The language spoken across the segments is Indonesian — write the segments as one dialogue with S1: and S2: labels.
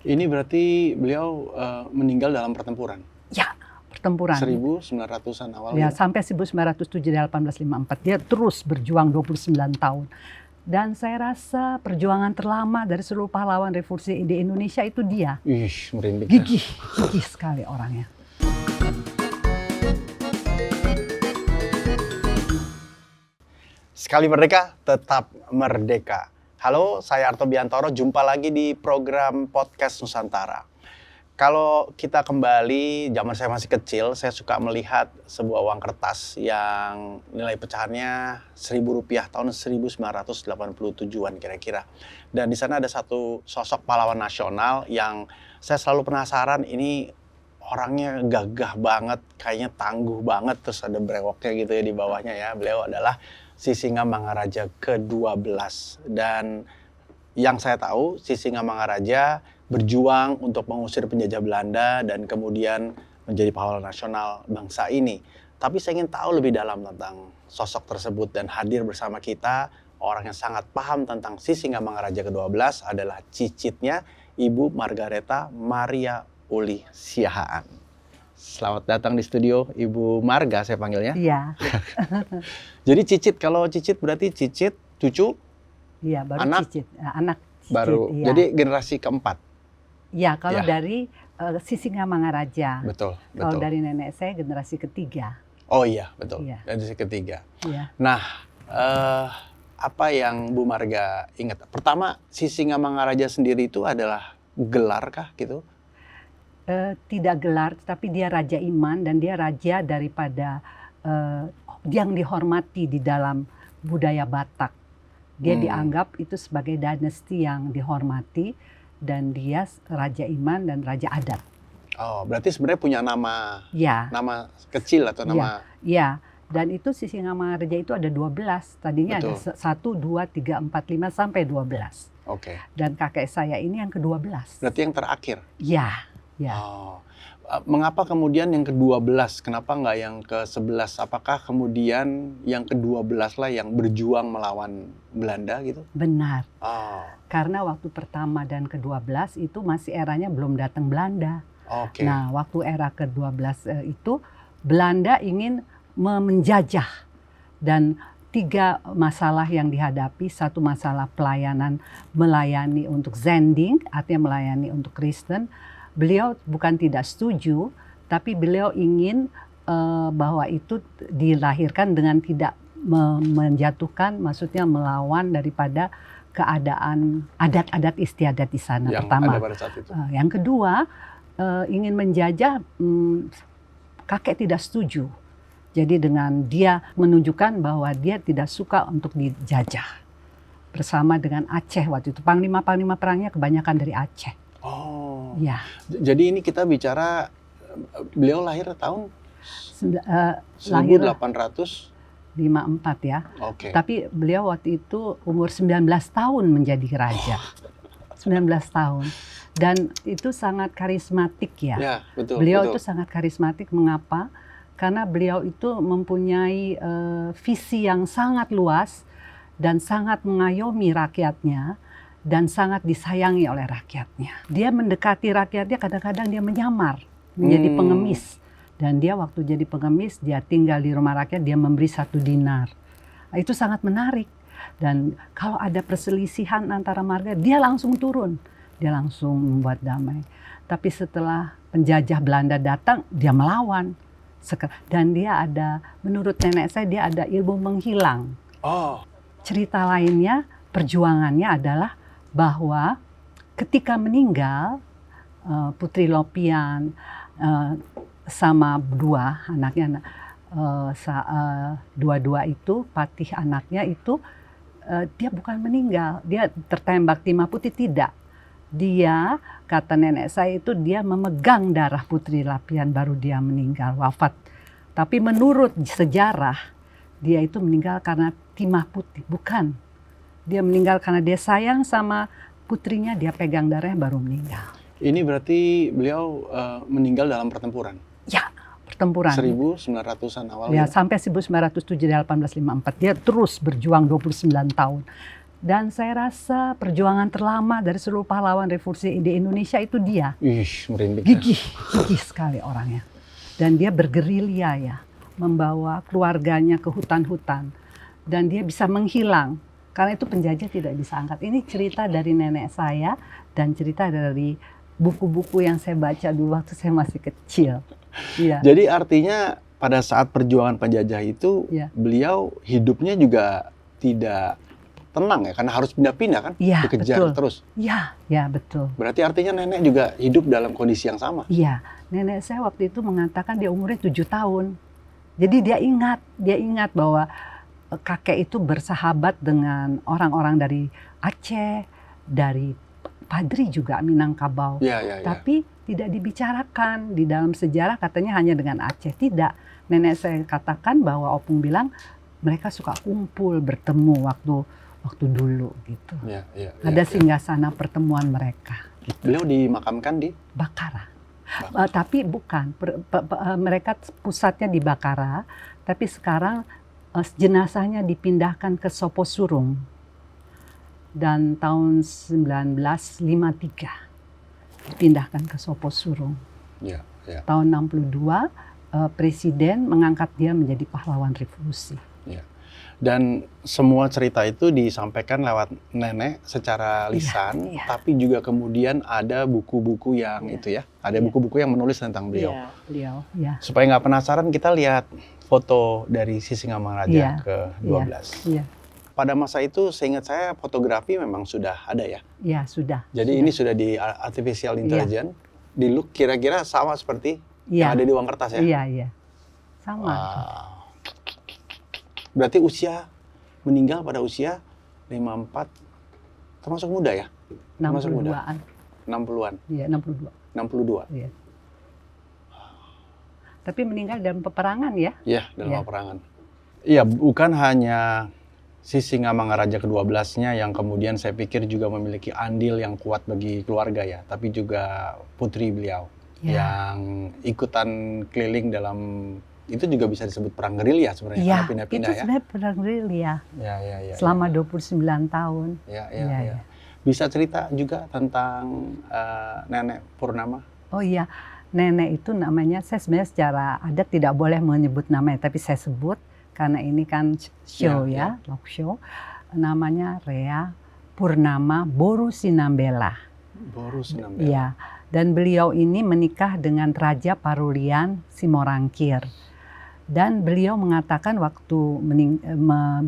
S1: Ini berarti beliau meninggal dalam pertempuran?
S2: Ya, pertempuran.
S1: 1900-an awal
S2: Ya,
S1: gitu?
S2: sampai 1907 1854. Dia terus berjuang 29 tahun. Dan saya rasa perjuangan terlama dari seluruh pahlawan revolusi di Indonesia itu dia.
S1: Ih, merinding.
S2: Gigih sekali orangnya.
S1: Sekali merdeka, tetap merdeka. Halo, saya Arto Biantoro, jumpa lagi di program Podcast Nusantara. Kalau kita kembali, zaman saya masih kecil, saya suka melihat sebuah uang kertas yang nilai pecahannya Rp1.000 tahun 1987-an kira-kira. Dan di sana ada satu sosok pahlawan nasional yang saya selalu penasaran, ini orangnya gagah banget, kayaknya tangguh banget, terus ada brewoknya gitu ya di bawahnya ya. Beliau adalah Sisingamangaraja ke-12. Dan yang saya tahu, Sisingamangaraja berjuang untuk mengusir penjajah Belanda dan kemudian menjadi pahlawan nasional bangsa ini. Tapi saya ingin tahu lebih dalam tentang sosok tersebut, dan hadir bersama kita orang yang sangat paham tentang Sisingamangaraja ke-12 adalah cicitnya, Ibu Margareta Maria Uli Siahaan. Selamat datang di studio, Ibu Marga saya panggilnya.
S2: Iya.
S1: Jadi cicit, kalau cicit berarti cicit, cucu?
S2: Iya, baru
S1: anak,
S2: cicit. Anak cicit.
S1: Baru,
S2: iya.
S1: Jadi generasi keempat?
S2: Iya, kalau
S1: Ya.
S2: dari Sisingamangaraja.
S1: Betul,
S2: Kalau
S1: betul.
S2: dari nenek saya generasi ketiga.
S1: Oh iya, betul.
S2: Iya.
S1: Generasi ketiga.
S2: Iya.
S1: Nah, apa yang Bu Marga ingat? Pertama, Sisingamangaraja sendiri itu adalah gelar kah gitu?
S2: Tidak gelar, tapi dia raja iman dan dia raja daripada yang dihormati di dalam budaya Batak. Dia dianggap itu sebagai dinasti yang dihormati dan dia raja iman dan raja adat.
S1: Oh, berarti sebenarnya punya nama,
S2: Ya.
S1: nama kecil atau nama?
S2: Ya. Dan itu Sisingamangaraja itu ada 12. Tadinya
S1: Betul.
S2: ada 1, 2, 3, 4, 5 sampai 12.
S1: Oke.
S2: Dan kakek saya ini yang ke-12.
S1: Berarti yang terakhir?
S2: Ya.
S1: Oh. Mengapa kemudian yang ke-12? Kenapa nggak yang ke-11? Apakah kemudian yang ke-12 lah yang berjuang melawan Belanda gitu?
S2: Benar.
S1: Oh.
S2: Karena waktu pertama dan ke-12 itu masih eranya belum datang Belanda.
S1: Oke.
S2: Nah, waktu era ke-12 itu Belanda ingin menjajah, dan 3 masalah yang dihadapi. Satu masalah pelayanan, melayani untuk Zending, artinya melayani untuk Kristen. Beliau bukan tidak setuju, tapi beliau ingin bahwa itu dilahirkan dengan tidak menjatuhkan, maksudnya melawan daripada keadaan adat-adat istiadat di sana.
S1: Yang
S2: pertama.
S1: ada pada saat itu.
S2: Yang kedua, ingin menjajah, kakek tidak setuju. Jadi dengan dia menunjukkan bahwa dia tidak suka untuk dijajah. Bersama dengan Aceh waktu itu. Panglima-panglima perangnya kebanyakan dari Aceh.
S1: Oh.
S2: Ya.
S1: Jadi ini kita bicara, beliau lahir tahun
S2: Lahir
S1: 1854
S2: ya.
S1: Oke.
S2: Tapi beliau waktu itu umur 19 tahun menjadi raja. 19 tahun. Dan itu sangat karismatik ya.
S1: Ya, betul.
S2: Beliau
S1: betul.
S2: itu sangat karismatik. Mengapa? Karena beliau itu mempunyai visi yang sangat luas dan sangat mengayomi rakyatnya dan sangat disayangi oleh rakyatnya. Dia mendekati rakyatnya, kadang-kadang dia menyamar menjadi pengemis. Dan dia waktu jadi pengemis, dia tinggal di rumah rakyat, dia memberi 1 dinar. Itu sangat menarik. Dan kalau ada perselisihan antara marga, dia langsung turun. Dia langsung membuat damai. Tapi setelah penjajah Belanda datang, dia melawan. Dan dia ada, menurut nenek saya, dia ada ilmu menghilang.
S1: Oh.
S2: Cerita lainnya, perjuangannya adalah bahwa ketika meninggal, Putri Lopian sama 2 anaknya, dua-dua itu, Patih anaknya itu, dia bukan meninggal, dia tertembak timah putih, tidak. Dia, kata nenek saya itu, dia memegang darah Putri Lopian baru dia meninggal, wafat. Tapi menurut sejarah, dia itu meninggal karena timah putih, bukan. Dia meninggal karena dia sayang sama putrinya, dia pegang darahnya baru meninggal.
S1: Ini berarti beliau meninggal dalam pertempuran?
S2: Ya, pertempuran.
S1: 1900-an awal?
S2: Ya, sampai 1907 1854. Dia terus berjuang 29 tahun. Dan saya rasa perjuangan terlama dari seluruh pahlawan revolusi di Indonesia itu dia.
S1: Merinding.
S2: Gigih sekali orangnya. Dan dia bergerilya ya, membawa keluarganya ke hutan-hutan. Dan dia bisa menghilang, karena itu penjajah tidak bisa angkat. Ini cerita dari nenek saya dan cerita dari buku-buku yang saya baca dulu waktu saya masih kecil. Ya.
S1: Jadi artinya pada saat perjuangan penjajah itu, beliau hidupnya juga tidak tenang ya, karena harus pindah-pindah kan, dikejar
S2: betul.
S1: terus.
S2: Iya, betul.
S1: Berarti artinya nenek juga hidup dalam kondisi yang sama.
S2: Iya, nenek saya waktu itu mengatakan dia umurnya 7 tahun. Jadi dia ingat bahwa kakek itu bersahabat dengan orang-orang dari Aceh, dari Padri juga, Minangkabau. Tapi tidak dibicarakan di dalam sejarah, katanya hanya dengan Aceh. Tidak, nenek saya katakan bahwa Opung bilang mereka suka kumpul, bertemu waktu dulu gitu. Ada singgasana pertemuan mereka.
S1: Beliau dimakamkan di
S2: Bakara. Tapi bukan, mereka pusatnya di Bakara, tapi sekarang jenazahnya dipindahkan ke Soposurung. Dan tahun 1953 dipindahkan ke Soposurung. Tahun 62 Presiden mengangkat dia menjadi pahlawan revolusi.
S1: Dan semua cerita itu disampaikan lewat nenek secara lisan, tapi juga kemudian ada buku-buku yang itu ya, ada buku-buku yang menulis tentang beliau. Supaya nggak penasaran, kita lihat foto dari Sisingamangaraja ke-12. Pada masa itu, seingat saya fotografi memang sudah ada ya?
S2: Iya, sudah.
S1: Jadi ini sudah di artificial intelligence, di look kira-kira sama seperti yang ada di uang kertas ya?
S2: Iya, sama.
S1: Berarti meninggal pada usia 54, termasuk muda ya?
S2: 62-an.
S1: 60-an?
S2: Iya, 62.
S1: 62?
S2: Iya. Tapi meninggal dalam peperangan ya?
S1: Iya, dalam peperangan. Iya, bukan hanya Sisingamangaraja ke-12-nya yang kemudian saya pikir juga memiliki andil yang kuat bagi keluarga ya, tapi juga putri beliau yang ikutan keliling dalam, itu juga bisa disebut perang gerilya sebenarnya,
S2: karena
S1: pindah-pindah ya.
S2: Itu sebenarnya perang gerilya. Selama 29 tahun.
S1: Iya. Bisa cerita juga tentang Nenek Purnama?
S2: Oh iya, nenek itu namanya, saya sebenarnya secara adat tidak boleh menyebut namanya, tapi saya sebut karena ini kan show talk show. Namanya Rea Purnama Borusinambela.
S1: Borusinambela.
S2: Iya. Dan beliau ini menikah dengan Raja Parulian Simorangkir. Dan beliau mengatakan waktu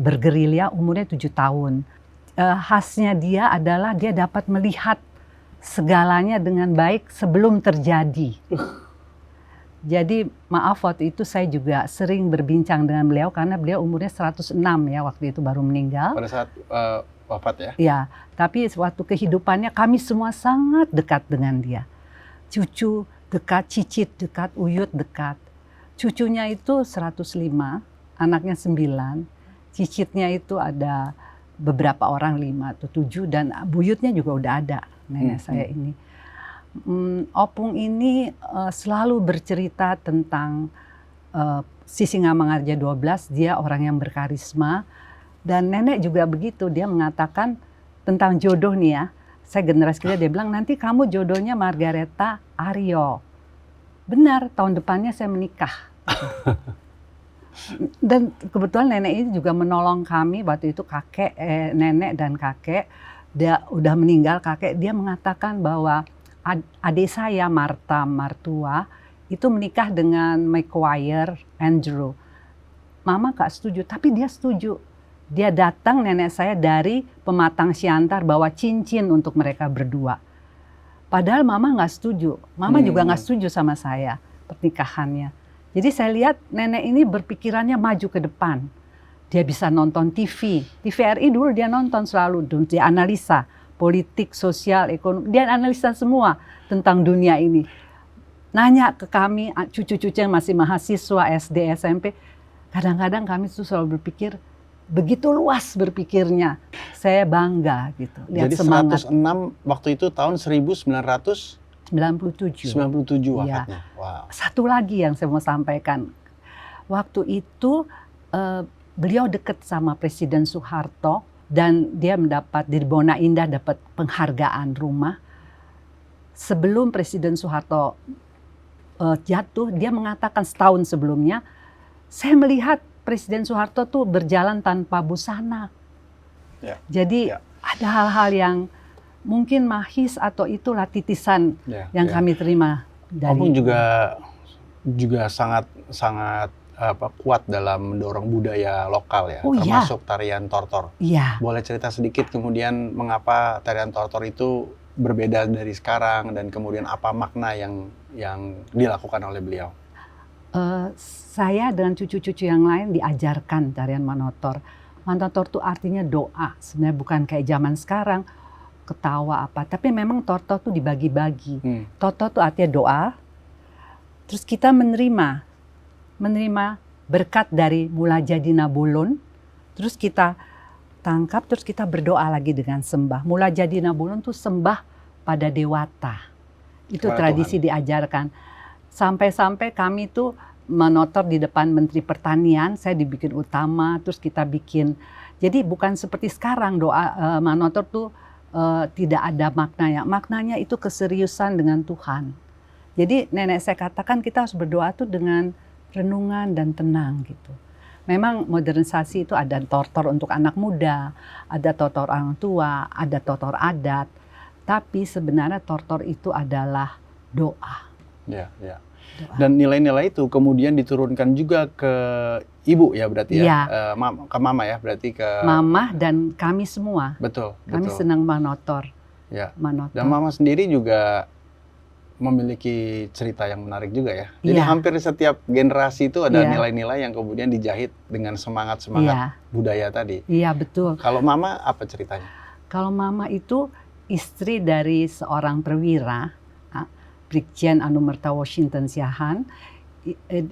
S2: bergerilya umurnya 7 tahun. Khasnya dia adalah dia dapat melihat segalanya dengan baik sebelum terjadi. Jadi maaf, waktu itu saya juga sering berbincang dengan beliau karena beliau umurnya 106 ya, waktu itu baru meninggal.
S1: Pada saat wafat ya?
S2: Ya, tapi waktu kehidupannya kami semua sangat dekat dengan dia. Cucu dekat, cicit dekat, uyut dekat. Cucunya itu 105, anaknya 9, cicitnya itu ada beberapa orang, 5 atau 7, dan buyutnya juga udah ada, nenek saya ini. Opung ini selalu bercerita tentang Sisingamangaraja 12, dia orang yang berkarisma. Dan nenek juga begitu, dia mengatakan tentang jodoh nih ya. Saya generasi kedua, dia bilang nanti kamu jodohnya Margareta Aryo. Benar, tahun depannya saya menikah. Dan kebetulan nenek ini juga menolong kami waktu itu, nenek dan kakek. Dia udah meninggal kakek, dia mengatakan bahwa adik saya Martha Martua itu menikah dengan McQuire Andrew. Mama gak setuju, tapi dia setuju. Dia datang, nenek saya dari Pematang Siantar bawa cincin untuk mereka berdua. Padahal mama gak setuju. Mama juga gak setuju sama saya pernikahannya. Jadi saya lihat nenek ini berpikirannya maju ke depan. Dia bisa nonton TV. TVRI dulu dia nonton selalu. Dia analisa politik, sosial, ekonomi. Dia analisa semua tentang dunia ini. Nanya ke kami, cucu-cucu yang masih mahasiswa, SD, SMP. Kadang-kadang kami tuh selalu berpikir, begitu luas berpikirnya. Saya bangga gitu. Lihat
S1: jadi
S2: semangat.
S1: 106 waktu itu tahun
S2: 97
S1: wafatnya. Wow.
S2: Satu lagi yang saya mau sampaikan. Waktu itu beliau dekat sama Presiden Soeharto dan dia mendapat di Bona Indah dapat penghargaan rumah. Sebelum Presiden Soeharto jatuh, dia mengatakan setahun sebelumnya, saya melihat Presiden Soeharto tuh berjalan tanpa busana.
S1: Ya.
S2: Jadi ada hal-hal yang mungkin mahis atau itulah titisan yang kami terima dari.
S1: Opung juga sangat kuat dalam mendorong budaya lokal ya, termasuk tarian tortor.
S2: Iya.
S1: Boleh cerita sedikit kemudian mengapa tarian tortor itu berbeda dari sekarang dan kemudian apa makna yang dilakukan oleh beliau?
S2: Saya dengan cucu-cucu yang lain diajarkan tarian manotor. Manotor itu artinya doa. Sebenarnya bukan kayak zaman sekarang ketawa apa, tapi memang tortor itu dibagi-bagi. Tortor itu artinya doa. Terus kita menerima berkat dari Mula Jadi Nabulun. Terus kita tangkap, terus kita berdoa lagi dengan sembah. Mula Jadi Nabulun itu sembah pada dewata. Itu tradisi diajarkan. Sampai-sampai kami tuh manotor di depan Menteri Pertanian, saya dibikin utama, terus kita bikin. Jadi bukan seperti sekarang doa manotor tuh tidak ada maknanya. Maknanya itu keseriusan dengan Tuhan. Jadi nenek saya katakan kita harus berdoa tuh dengan renungan dan tenang gitu. Memang modernisasi itu ada tortor untuk anak muda, ada tortor orang tua, ada tortor adat. Tapi sebenarnya tortor itu adalah doa.
S1: Ya. Doa. Dan nilai-nilai itu kemudian diturunkan juga ke ibu ya berarti ya? Ke mama ya berarti ke...
S2: Mama dan kami semua.
S1: Betul.
S2: Kami senang manotor.
S1: Ya. Dan mama sendiri juga memiliki cerita yang menarik juga ya. Jadi hampir setiap generasi itu ada nilai-nilai yang kemudian dijahit dengan semangat-semangat budaya tadi. Iya, betul. Kalau mama apa ceritanya?
S2: Kalau mama itu istri dari seorang perwira, Brigjen Anumerta Washington Siahaan.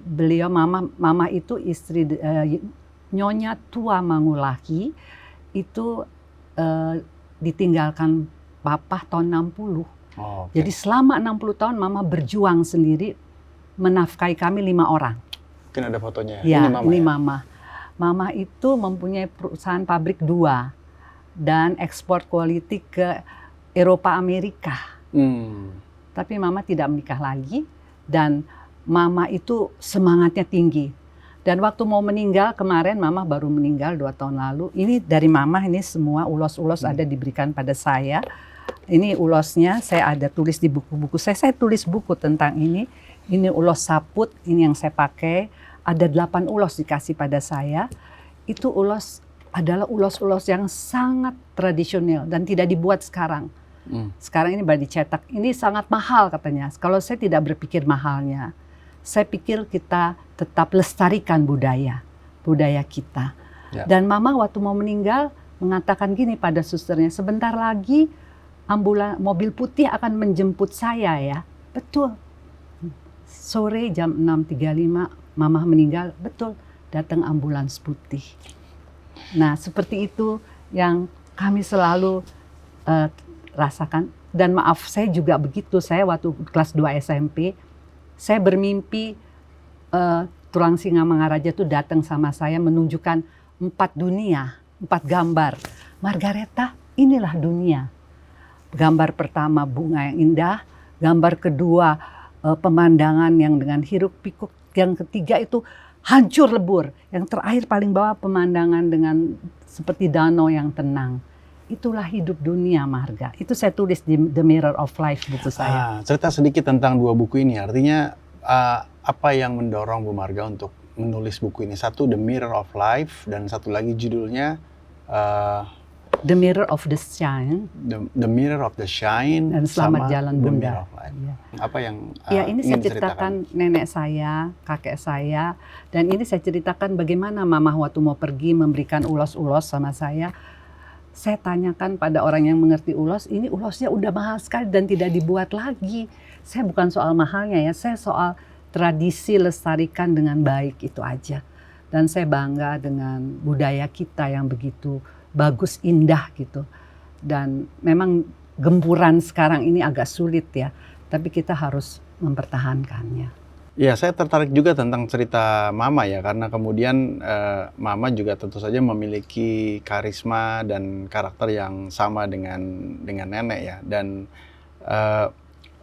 S2: Beliau mama itu istri Nyonya Tua Mangulaki itu ditinggalkan papa tahun 60. Jadi selama 60 tahun mama berjuang sendiri menafkahi kami 5 orang.
S1: Mungkin ada fotonya.
S2: Ya, ini mama. Mama itu mempunyai perusahaan pabrik 2 dan ekspor quality ke Eropa Amerika. Tapi mama tidak menikah lagi dan mama itu semangatnya tinggi. Dan waktu mau meninggal kemarin, mama baru meninggal 2 tahun lalu. Ini dari mama, ini semua ulos-ulos ada diberikan pada saya. Ini ulosnya, saya ada tulis di buku-buku saya tulis buku tentang ini. Ini ulos saput, ini yang saya pakai. Ada 8 ulos dikasih pada saya. Itu ulos adalah ulos-ulos yang sangat tradisional dan tidak dibuat sekarang. Sekarang ini baru dicetak. Ini sangat mahal katanya. Kalau saya tidak berpikir mahalnya. Saya pikir kita tetap lestarikan budaya kita. Dan mama waktu mau meninggal mengatakan gini pada susternya, sebentar lagi mobil putih akan menjemput saya ya. Betul. Sore jam 6.35 mama meninggal, betul. Datang ambulans putih. Nah seperti itu yang kami selalu rasakan. Dan maaf saya juga begitu, saya waktu kelas 2 SMP, saya bermimpi Tulang Singa Mangaraja itu datang sama saya menunjukkan 4 dunia, 4 gambar. Margareta, inilah dunia. Gambar pertama bunga yang indah, gambar kedua pemandangan yang dengan hiruk pikuk, yang ketiga itu hancur lebur, yang terakhir paling bawah pemandangan dengan seperti danau yang tenang. Itulah hidup dunia, Marga. Itu saya tulis di The Mirror of Life buku saya.
S1: Cerita sedikit tentang 2 buku ini, artinya apa yang mendorong Bu Marga untuk menulis buku ini? Satu The Mirror of Life dan satu lagi judulnya
S2: The Mirror of the Shine.
S1: The Mirror of the Shine
S2: dan Selamat Jalan Bunda.
S1: Apa yang
S2: ini saya ceritakan nenek saya, kakek saya, dan ini saya ceritakan bagaimana mama waktu mau pergi memberikan ulos-ulos sama saya. Saya tanyakan pada orang yang mengerti ulos, ini ulosnya udah mahal sekali dan tidak dibuat lagi. Saya bukan soal mahalnya ya, saya soal tradisi lestarikan dengan baik itu aja. Dan saya bangga dengan budaya kita yang begitu bagus, indah gitu. Dan memang gempuran sekarang ini agak sulit ya, tapi kita harus mempertahankannya.
S1: Ya, saya tertarik juga tentang cerita Mama ya, karena kemudian Mama juga tentu saja memiliki karisma dan karakter yang sama dengan nenek ya. Dan eh,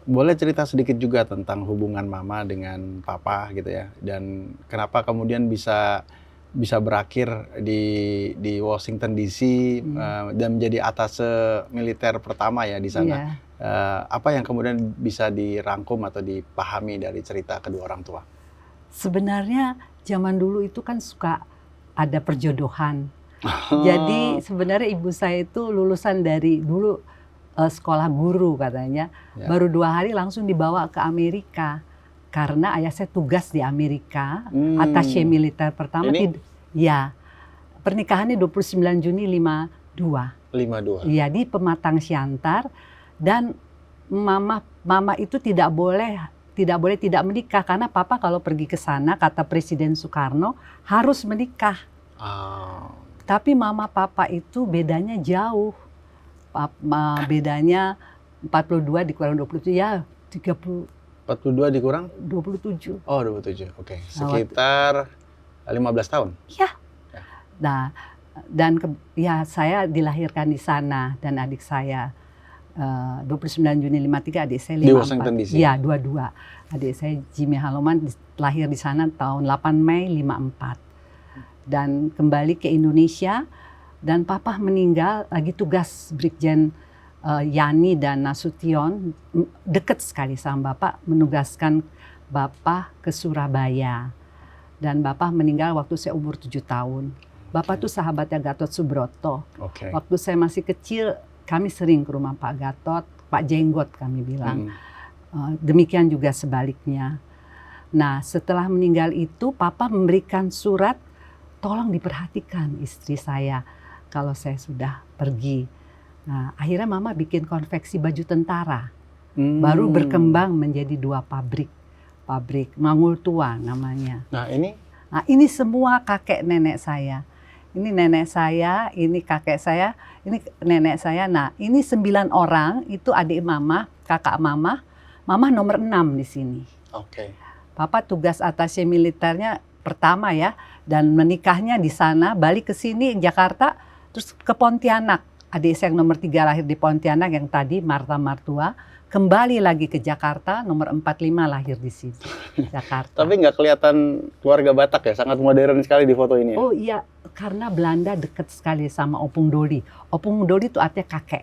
S1: boleh cerita sedikit juga tentang hubungan Mama dengan Papa gitu ya, dan kenapa kemudian bisa berakhir di Washington DC dan menjadi atase militer pertama ya di sana.
S2: Iya.
S1: Apa yang kemudian bisa dirangkum atau dipahami dari cerita kedua orang tua?
S2: Sebenarnya zaman dulu itu kan suka ada perjodohan. Jadi sebenarnya ibu saya itu lulusan dari dulu sekolah guru katanya.
S1: Ya.
S2: Baru 2 hari langsung dibawa ke Amerika. Karena ayah saya tugas di Amerika, attaché militer pertama.
S1: Ini?
S2: Ya, pernikahannya 29 Juni 52.
S1: 52.
S2: Iya, di Pematang Siantar. Dan mama itu tidak boleh tidak menikah karena papa kalau pergi ke sana kata Presiden Soekarno harus menikah. Tapi mama papa itu bedanya jauh. Bedanya 42 dikurang 27 ya 30.
S1: 42 dikurang?
S2: 27.
S1: Oh, 27. Oke. Sekitar 15 tahun.
S2: Ya. Nah, dan ya saya dilahirkan di sana dan adik saya 29 Juni 53, adik saya 54.
S1: Di Washington DC?
S2: Iya, 22. Adik saya Jimmy Haloman lahir di sana tahun 8 Mei 54. Dan kembali ke Indonesia dan papa meninggal lagi tugas Brigjen Yani dan Nasution dekat sekali sama bapak, menugaskan bapak ke Surabaya. Dan bapak meninggal waktu saya umur 7 tahun. Bapak tuh sahabatnya Gatot Subroto. Waktu saya masih kecil kami sering ke rumah Pak Gatot, Pak Jenggot kami bilang. Demikian juga sebaliknya. Nah, setelah meninggal itu papa memberikan surat, tolong diperhatikan istri saya kalau saya sudah pergi. Nah, akhirnya mama bikin konveksi baju tentara. Baru berkembang menjadi 2 pabrik. Pabrik Mangul Tua namanya.
S1: Nah,
S2: ini semua kakek nenek saya. Ini nenek saya, ini kakek saya, ini nenek saya. Nah, ini 9 orang, itu adik mama, kakak mama. Mama nomor 6 di sini. Papa tugas attaché militernya pertama ya, dan menikahnya di sana, balik ke sini Jakarta, terus ke Pontianak. Adik saya yang nomor 3 lahir di Pontianak, yang tadi Marta Martua. Kembali lagi ke Jakarta, nomor 45 lahir di sini, Jakarta.
S1: Tapi nggak kelihatan keluarga Batak ya, sangat modern sekali di foto ini.
S2: Oh iya, karena Belanda dekat sekali sama Opung Doli. Opung Doli itu artinya kakek.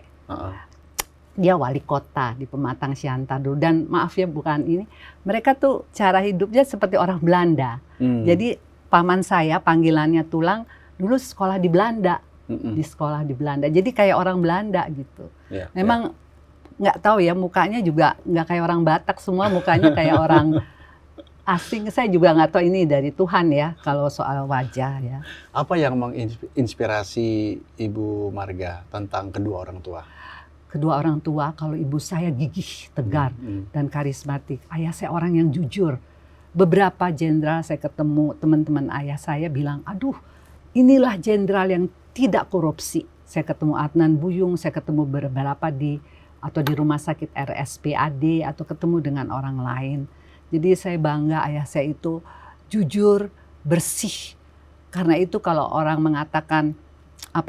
S2: Dia wali kota di Pematang Siantar dulu. Dan maaf ya bukan ini, mereka tuh cara hidupnya seperti orang Belanda. Jadi paman saya panggilannya Tulang, dulu sekolah di Belanda. Di sekolah di Belanda, jadi kayak orang Belanda gitu. Memang nggak tahu ya, mukanya juga nggak kayak orang Batak, semua mukanya kayak orang asing. Saya juga nggak tahu ini dari Tuhan ya kalau soal wajah ya.
S1: Apa yang menginspirasi Ibu Marga tentang kedua orang tua?
S2: Kedua orang tua, kalau ibu saya gigih, tegar, dan karismatik. Ayah saya orang yang jujur. Beberapa jenderal saya ketemu, teman-teman ayah saya bilang, aduh inilah jenderal yang tidak korupsi. Saya ketemu Adnan Buyung, saya ketemu beberapa di rumah sakit RSPAD atau ketemu dengan orang lain. Jadi saya bangga ayah saya itu jujur, bersih. Karena itu kalau orang mengatakan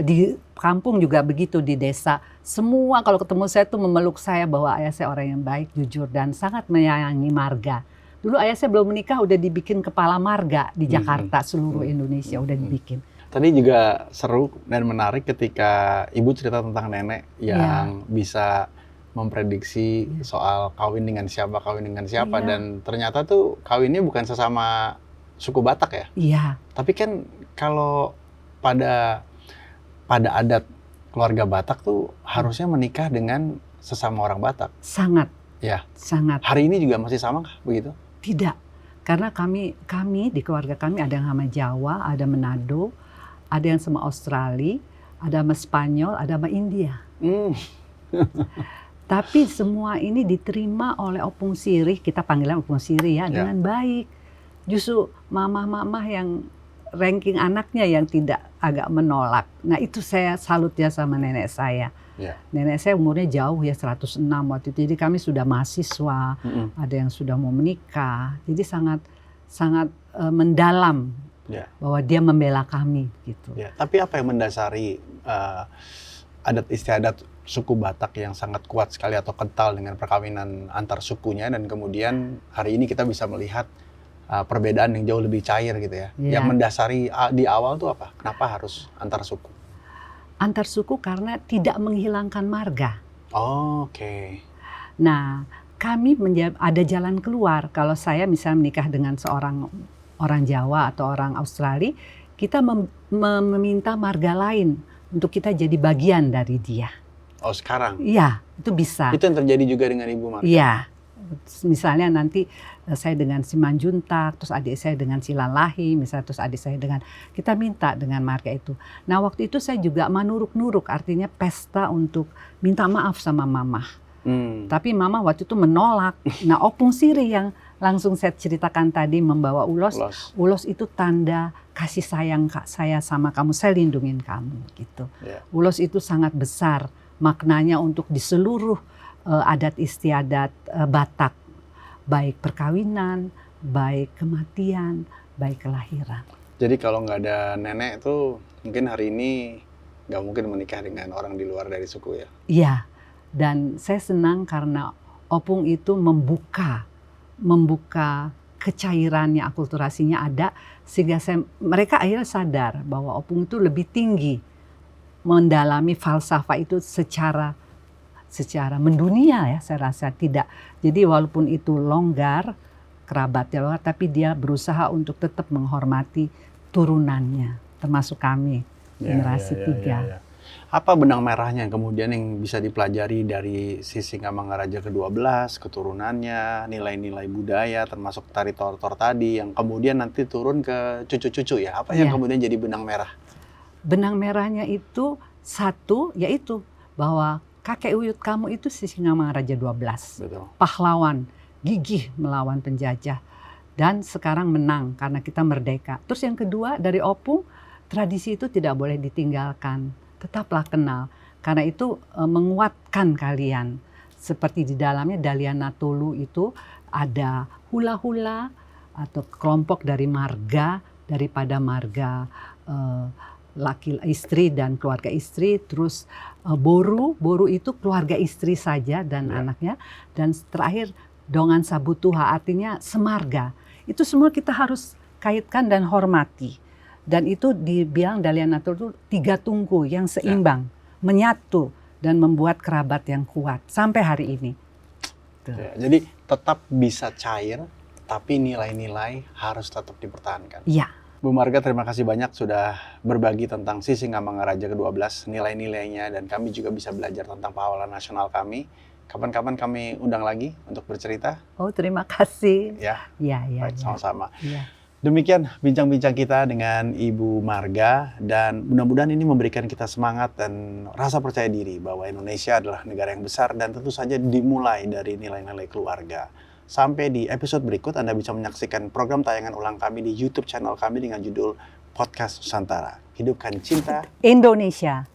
S2: di kampung juga begitu, di desa, semua kalau ketemu saya tuh memeluk saya bahwa ayah saya orang yang baik, jujur dan sangat menyayangi marga. Dulu ayah saya belum menikah udah dibikin kepala marga di Jakarta, seluruh Indonesia udah dibikin.
S1: Tadi juga seru dan menarik ketika Ibu cerita tentang nenek yang bisa memprediksi soal kawin dengan siapa, dan ternyata tuh kawinnya bukan sesama suku Batak ya?
S2: Iya.
S1: Tapi kan kalau pada adat keluarga Batak tuh harusnya menikah dengan sesama orang Batak.
S2: Sangat.
S1: Ya.
S2: Sangat.
S1: Hari ini juga masih sama kah begitu?
S2: Tidak. Karena kami di keluarga kami ada yang sama Jawa, ada Manado, ada yang sama Australia, ada sama Spanyol, ada sama India. Tapi semua ini diterima oleh Opung Sirih, kita panggilnya Opung Sirih ya, dengan baik. Justru mama-mama yang ranking anaknya yang tidak agak menolak. Nah itu saya salut ya sama nenek saya.
S1: Ya.
S2: Nenek saya umurnya jauh ya 106 waktu itu. Jadi kami sudah mahasiswa, ada yang sudah mau menikah. Jadi sangat mendalam
S1: Ya.
S2: bahwa dia membela kami gitu.
S1: Ya. Tapi apa yang mendasari adat istiadat suku Batak yang sangat kuat sekali atau kental dengan perkawinan antar sukunya, dan kemudian hari ini kita bisa melihat perbedaan yang jauh lebih cair gitu ya.
S2: Ya.
S1: Yang mendasari di awal tuh apa? Kenapa harus antar suku?
S2: Antar suku karena tidak menghilangkan marga.
S1: Oh, oke.
S2: Nah, kami ada jalan keluar. Kalau saya misalnya menikah dengan seorang orang Jawa atau orang Australia, kita meminta marga lain untuk kita jadi bagian dari dia.
S1: Oh, sekarang?
S2: Iya, itu bisa.
S1: Itu yang terjadi juga dengan Ibu Marga?
S2: Iya. Misalnya nanti saya dengan Simanjuntak, terus adik saya dengan Silalahi, misalnya terus adik saya dengan, kita minta dengan marga itu. Nah waktu itu saya juga manuruk-nuruk, artinya pesta untuk minta maaf sama mama. Tapi mama waktu itu menolak. Nah Opung Siri yang langsung saya ceritakan tadi membawa ulos. Ulos itu tanda kasih sayang saya sama kamu, saya lindungin kamu gitu.
S1: Yeah.
S2: Ulos itu sangat besar maknanya untuk di seluruh adat istiadat Batak, baik perkawinan, baik kematian, baik kelahiran.
S1: Jadi kalau nggak ada nenek tuh mungkin hari ini nggak mungkin menikah dengan orang di luar dari suku ya?
S2: Iya, dan saya senang karena Opung itu membuka kecairannya, akulturasinya ada, sehingga mereka akhirnya sadar bahwa Opung itu lebih tinggi mendalami falsafah itu secara mendunia ya, saya rasa tidak. Jadi walaupun itu longgar, kerabatnya longgar, tapi dia berusaha untuk tetap menghormati turunannya, termasuk kami, generasi 3.
S1: Apa benang merahnya kemudian yang bisa dipelajari dari Sisingamangaraja ke-12, keturunannya, nilai-nilai budaya, termasuk tari tortor tadi, yang kemudian nanti turun ke cucu-cucu ya? Apa yang kemudian jadi benang merah?
S2: Benang merahnya itu satu, yaitu bahwa kakek uyut kamu itu Sisingamangaraja 12.
S1: Betul.
S2: Pahlawan, gigih melawan penjajah. Dan sekarang menang karena kita merdeka. Terus yang kedua dari Opung, tradisi itu tidak boleh ditinggalkan. Tetaplah kenal. Karena itu menguatkan kalian. Seperti di dalamnya Daliana Tolu itu ada hula-hula atau kelompok dari marga, daripada marga laki istri dan keluarga istri, terus boru itu keluarga istri saja dan anaknya, dan terakhir dongan sabutuha artinya semarga. Itu semua kita harus kaitkan dan hormati, dan itu dibilang Daliana Tolu itu 3 tungku yang seimbang, menyatu dan membuat kerabat yang kuat sampai hari ini.
S1: Ya, jadi tetap bisa cair, tapi nilai-nilai harus tetap dipertahankan.
S2: Iya.
S1: Bu Marga, terima kasih banyak sudah berbagi tentang Sisingamangaraja ke-12, nilai-nilainya, dan kami juga bisa belajar tentang pahlawan nasional kami. Kapan-kapan kami undang lagi untuk bercerita.
S2: Oh, terima kasih.
S1: Ya,
S2: Baik,
S1: sama-sama.
S2: Ya.
S1: Demikian bincang-bincang kita dengan Ibu Marga, dan mudah-mudahan ini memberikan kita semangat dan rasa percaya diri bahwa Indonesia adalah negara yang besar dan tentu saja dimulai dari nilai-nilai keluarga. Sampai di episode berikut, Anda bisa menyaksikan program tayangan ulang kami di YouTube channel kami dengan judul Podcast Nusantara. Hidupkan cinta
S2: Indonesia.